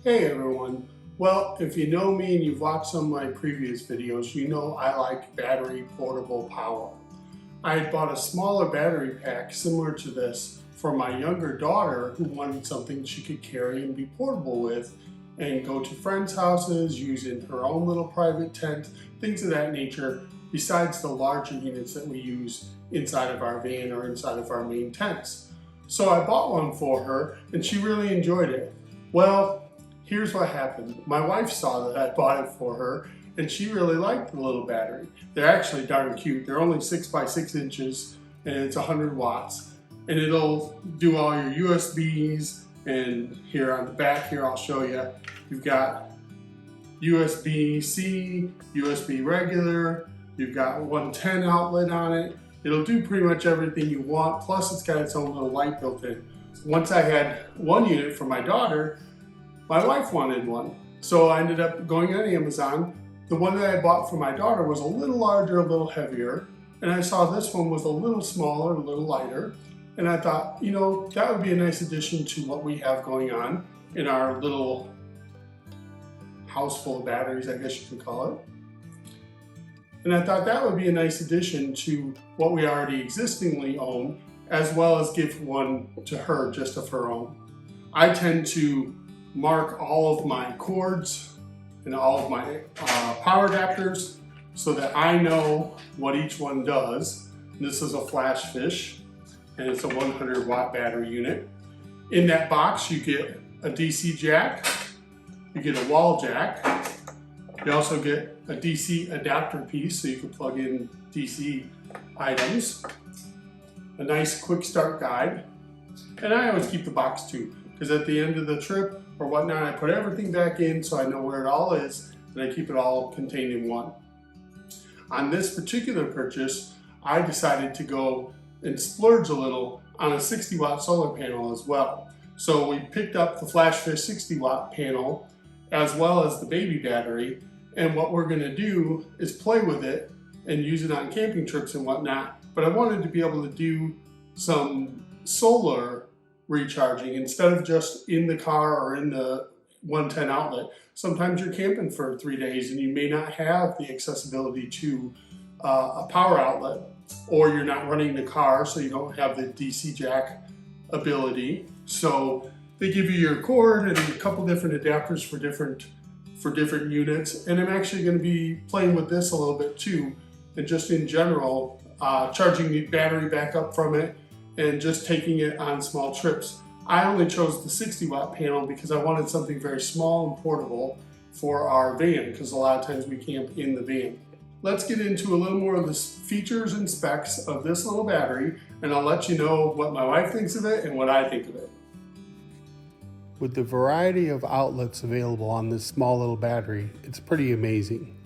Hey everyone. Well, if you know me and you've watched some of my previous videos, you know I like battery portable power. I had bought a smaller battery pack similar to this for my younger daughter who wanted something she could carry and be portable with and go to friends' houses, use in her own little private tent, things of that nature, besides the larger units that we use inside of our van or inside of our main tents. So I bought one for her and she really enjoyed it. Well, here's what happened. My wife saw that I bought it for her and she really liked the little battery. They're actually darn cute. They're only 6 by 6 inches and it's 100 watts. And it'll do all your USBs, and here on the back here I'll show you. You've got USB-C, USB regular, you've got 110 outlet on it. It'll do pretty much everything you want, plus it's got its own little light built in. Once I had one unit for my daughter, my wife wanted one. So I ended up going on Amazon. The one that I bought for my daughter was a little larger, a little heavier, and I saw this one was a little smaller, a little lighter. And I thought, you know, that would be a nice addition to what we have going on in our little house full of batteries, I guess you could call it. And I thought that would be a nice addition to what we already existingly own, as well as give one to her just of her own. I tend to mark all of my cords and all of my power adapters so that I know what each one does. This is a FlashFish and it's a 100 watt battery unit. In that box you get a DC jack, you get a wall jack, you also get a DC adapter piece so you can plug in DC items, a nice quick start guide, and I always keep the box too, because at the end of the trip or whatnot I put everything back in so I know where it all is and I keep it all contained in one. On this particular purchase, I decided to go and splurge a little on a 60 watt solar panel as well. So we picked up the FlashFish 60 watt panel as well as the baby battery, and what we're going to do is play with it and use it on camping trips and whatnot. But I wanted to be able to do some solar recharging instead of just in the car or in the 110 outlet. Sometimes you're camping for 3 days and you may not have the accessibility to a power outlet, or you're not running the car so you don't have the DC jack ability. So they give you your cord and a couple different adapters for different units, and I'm actually going to be playing with this a little bit too, and just in general charging the battery back up from it and just taking it on small trips. I only chose the 60 watt panel because I wanted something very small and portable for our van, because a lot of times we camp in the van. Let's get into a little more of the features and specs of this little battery, and I'll let you know what my wife thinks of it and what I think of it. With the variety of outlets available on this small little battery, it's pretty amazing.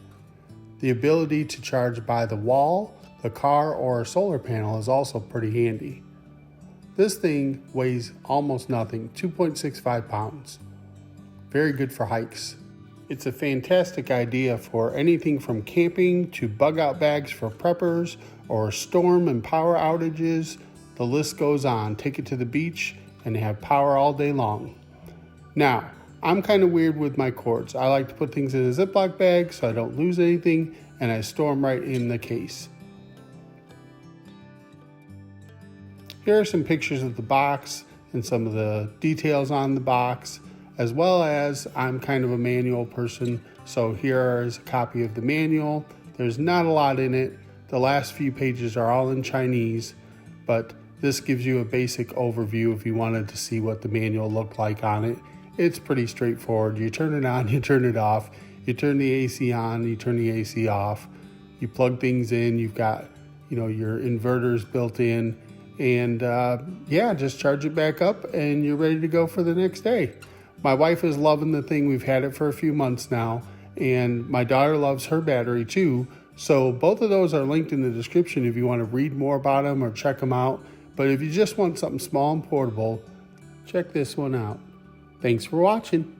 The ability to charge by the wall, the car, or a solar panel is also pretty handy. This thing weighs almost nothing, 2.65 pounds. Very good for hikes. It's a fantastic idea for anything from camping to bug out bags for preppers or storm and power outages. The list goes on. Take it to the beach and have power all day long. Now, I'm kind of weird with my cords. I like to put things in a Ziploc bag so I don't lose anything, and I store them right in the case. Here are some pictures of the box and some of the details on the box, as well as I'm kind of a manual person, so here is a copy of the manual. There's not a lot in it. The last few pages are all in Chinese, but this gives you a basic overview if you wanted to see what the manual looked like on it. It's pretty straightforward. You turn it on, you turn it off, you turn the AC on, you turn the AC off, you plug things in, you've got, your inverters built in, and just charge it back up and you're ready to go for the next day. My wife is loving the thing. We've had it for a few months now, and my daughter loves her battery too. So both of those are linked in the description if you want to read more about them or check them out. But if you just want something small and portable, check this one out. Thanks for watching.